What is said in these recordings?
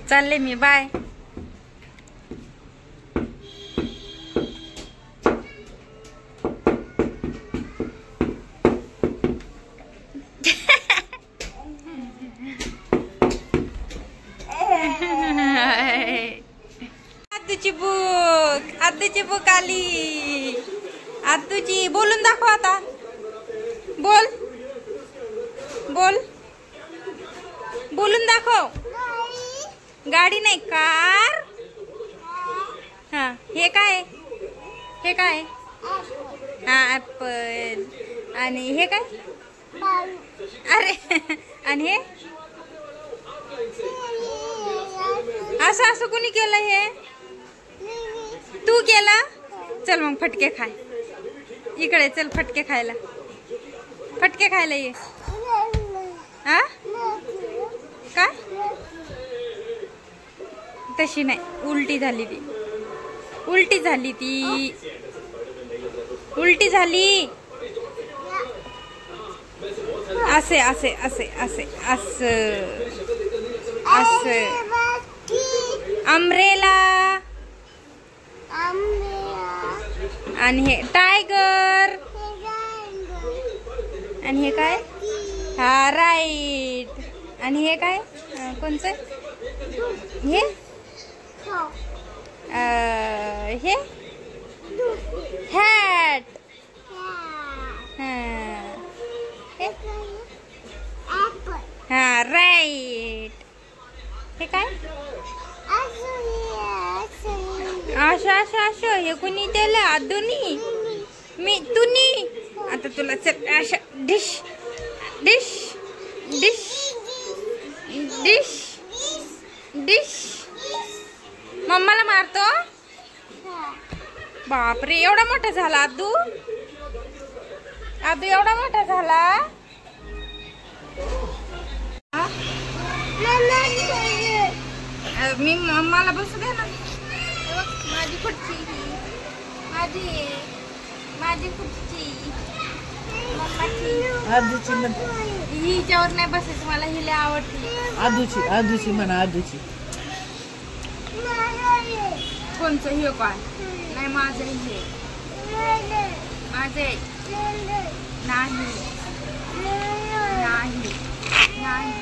चालले मी, bye. आदूची book आली. आदूची बोलून दाखव आता. बोल बोल बोलून दाखव. गाडी नाही, कार. हा, हे काय? हे काय? हा, ऍपल. आणि हे काय? अरे, आणि हे असं असं कोणी केलं? हे तू केला? चल मग फटके खाय. इकडे चल, फटके खायला. फटके खायला ये. हा, काय? तशी नाही, उलटी झाली ती. उलटी झाली ती. उलटी झाली. असे असे असे असे असं असं. अम्ब्रेला. आणि हे टायगर. आणि हे काय? हा, राईट. आणि हे काय? कोणचं? हे हे हॅट. हा, राईट. हे काय? आशा आशा आशा. हे कोणी त्याला? आदूनी. मी, तुनी. आता तुला चल Asha. Dish dish dish dish dish. मम्माला मारतो. बापरे, एवढा मोठा झाला आदू. आदू एवढा मोठा झाला. मी, मला बसू दे ना. माझी खुर्ची. माझी माझी खुर्ची. हिच्यावर नाही बसायचं मला. हिले आवडते. आदूची आदूची म्हणा. आदूची. कोणचं? हे काय? नाही, माझं हे. माझे नाही नाही नाही.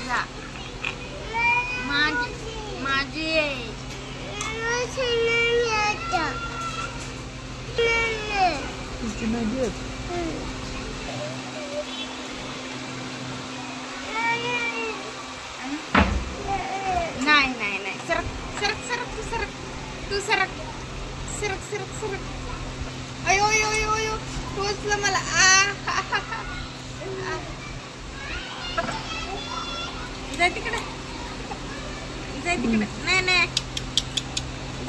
जा. माझी माझी. नाही नाही नाही. सरक सरक सरक. तू सरक. तू सरक सरक सरक सरक. अयो अयो अयो अयो. टोचलं मला. जाय तिकडे. जाय तिकडे. नाही नाही,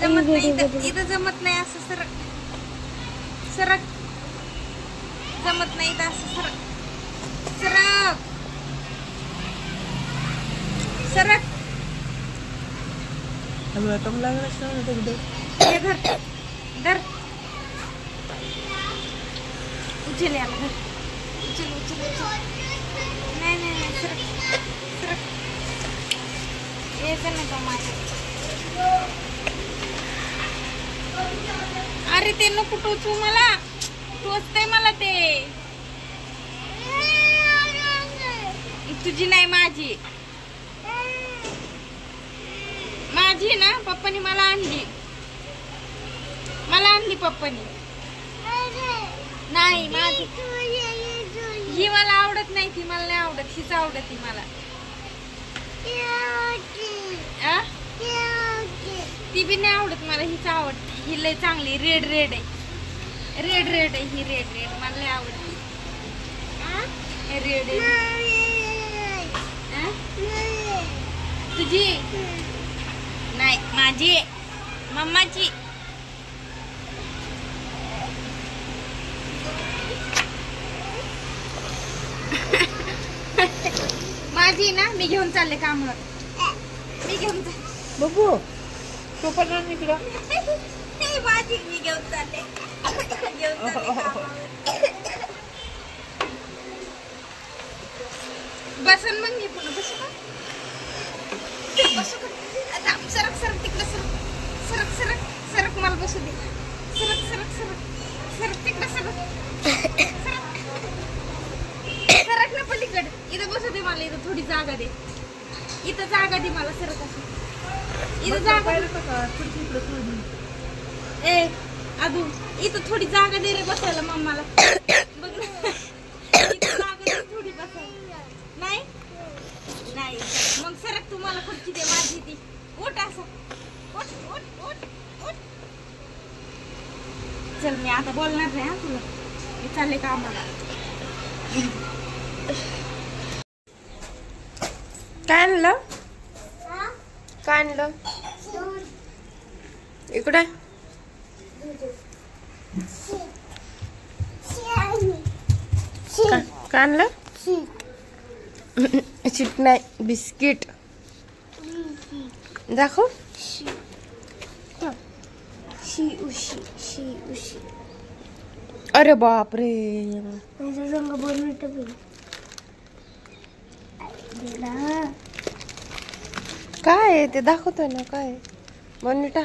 जमत नाही. इथं जमत नाही. असं सरक सरक. जमत नाही इथं. असं सरक सरक सरक. हे धर धर. उचल याला. धर. उचल उचल उचल. नाही नाही नाही. सरक सरक. यायचं नाही का माझ्या? अरे, ते नको टोचू मला. टोचतंय मला ते. तुझी नाही, माझी. माझी ना. पप्पानी मला आणली. मला आणली पप्पानी. नाही, माझी. ही मला आवडत नाही. ती मला नाही आवडत. हीच आवडती मला. ती बी नाही आवडत मला. हीच आवडते. ही लय चांगली. रेड रेड आहे. रेड रेड आहे ही. रेड रेड मला लय आवडते. रेड तुझी नाही, माझी. मम्माची. माझी ना. मी घेऊन चालले कामावर. मी घेऊन चालले. बघू तो पण इकडं. माझी मी घेऊन चालले. बसन मग मी पुन्हा. बस. बसू का? सरक सरक तिकडे सरक सरक सरक सरक मला बसू दे. सरक सरक सरक सरक तिकडे सरक सरक ना पलीकडे. इथं बसू दे मला. इथं थोडी जागा दे. इथं जागा दे मला. सरक अशी इथं जागा. ए अजू इथं थोडी जागा दे रे बसायला मम्माला. बघ ना इथं जागा दे थोडी बसायला. नाही नाही मग सरक तू मला खुर्ची दे माझी ती. उठ असं उठ उठ उठ उठ. चल मी आता बोलणार नाही हा तुला. मी चालले कामाला. काय आणलं? काय आणलं इकडे? काय आणलं? चिट नाही बिस्किट दाखव. अरे बापरे काय आहे ते दाखवतोय ना. काय बोनिटा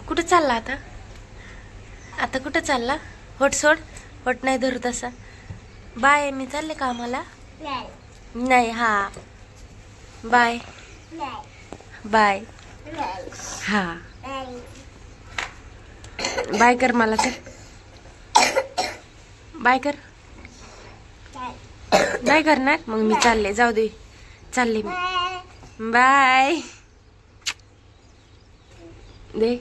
कुठं चालला आता? आता कुठं चालला? होट सोड. होट नाही धरू तसा. बाय मी चालले कामाला. नाही हा बाय बाय हा बाय कर मला. तर बाय कर. बाय करणार मग मी चालले. जाऊ दे चालले मी. बाय दे.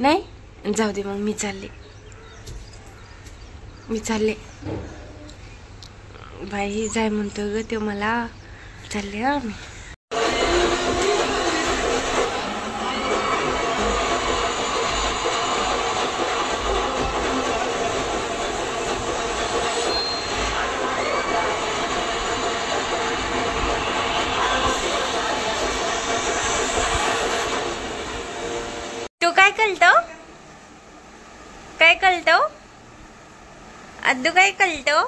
नाही जाऊ दे मग मी चालले. मी चालले. बाई जाय म्हणतो ग ते मला. चालले हा मी. तू काय कळतो? काय कळतो? अद्दू काय कळतो?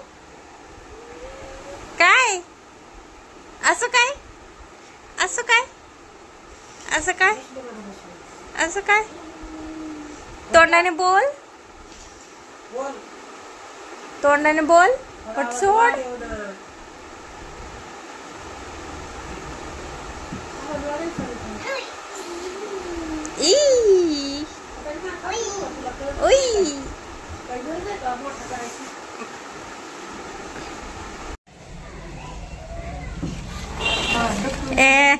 काय असं काय? असं काय? असं काय? असं काय? तोंडाने बोल. तोंडाने बोल. पट सोड. ई उई ए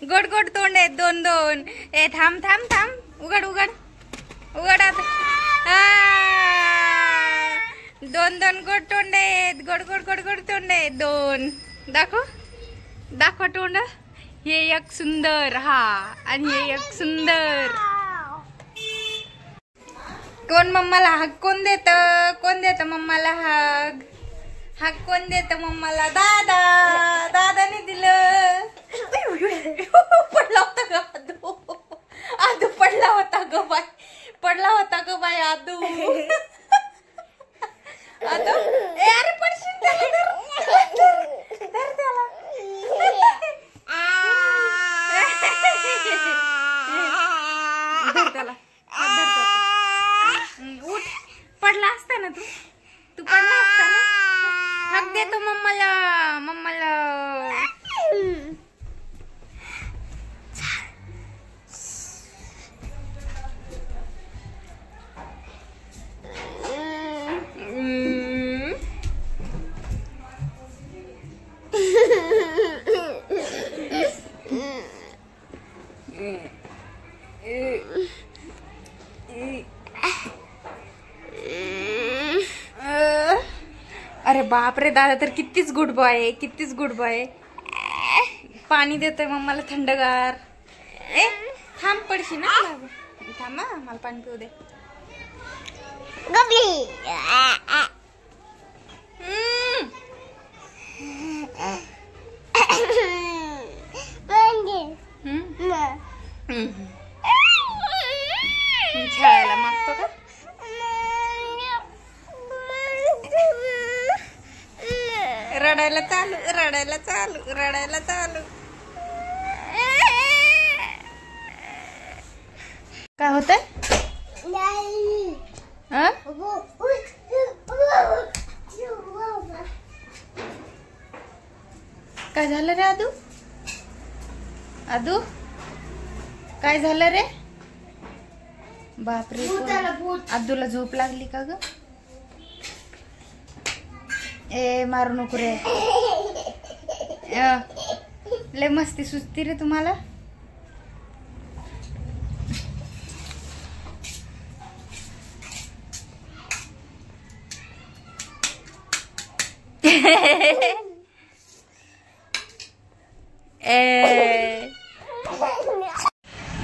गोड गोड तोंड आहेत. दोन दोन. ए थांब थांब थांब. उघड उघड उघड आता. दोन दोन गोड तोंड आहेत. गोड गोड गोड गोड तोंड आहेत. दोन. दाखव दाखव तोंड. हे एक सुंदर. हा आणि हे एक सुंदर. कोण मम्माला हक कोण देत? कोण देत मम्माला हक? हक कोण देत मम्माला? दादा. दादाने दिलं. बापरे, दादा तर कितीच गुड बॉय आहे, कितीच गुड बॉय आहे. पाणी देतोय मम्माला थंडगार. ए थांब, पडशी ना. थांब ना, मला पाणी पिऊ दे. खेळायला मागतो का? रडायला चालू, रडायला चालू, रडायला चालू. काय होतंय? काय झालं रे आदू? आदू काय झालं रे? बापरे, आदूला झोप लागली का ग? ए मारू नको रे. लय मस्ती सुचती रे तुम्हाला.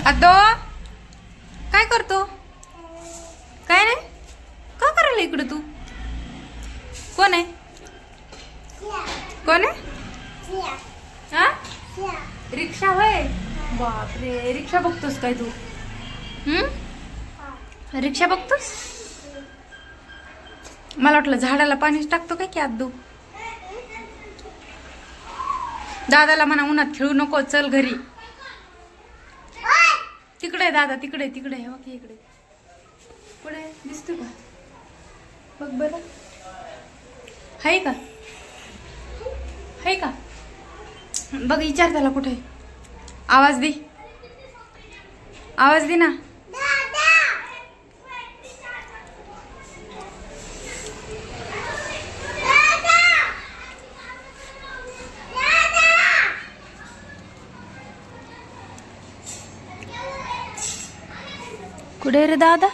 आदो काय करतो? काय नाही, का करायला इकडे तू? कोण आहे? कोण आहे? हा, रिक्षा होय. बापरे, रिक्षा बघतोस काय तू? रिक्षा बघतोस? मला वाटलं झाडाला पाणीच टाकतो काय की आदू. दादाला म्हणा उन्हात खेळू नको, चल घरी. तिकडे दादा, तिकडे तिकडे ओके, इकडे पुढे दिसतो का? बघ बरं, हाय का? हाय का? बघ, विचार त्याला कुठे. आवाज दे, आवाज दे ना. कुठे रे दादा?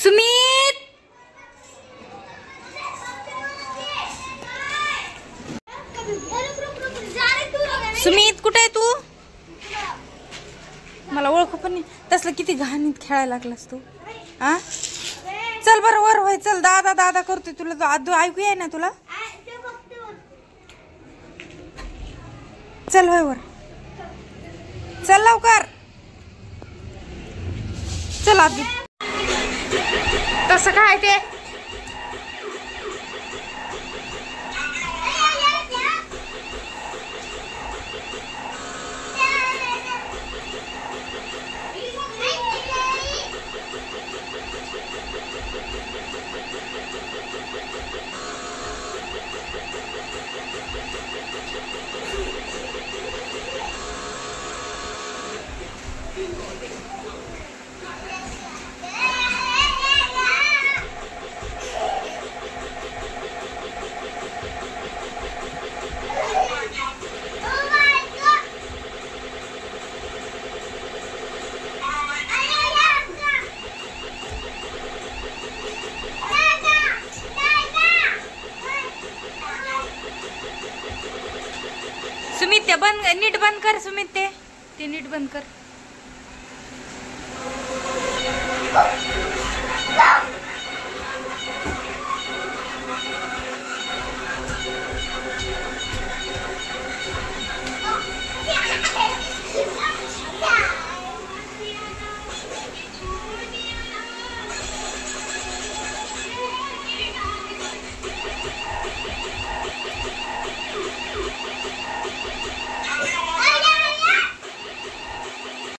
सुमित, सुमित कुठे आहे तू? मला ओळख पण नाही. तसलं किती घाणीत खेळायला लागलास तू. हा, चल बरं वर होय, चल. दादा दादा करतोय, तुला आदू ऐकू आहे ना तुला? चल होय वर, चल लवकर, चल आदू. तसं काय ते? सुमित ते बंद, नीट बंद कर. सुमित ते नीट बंद कर.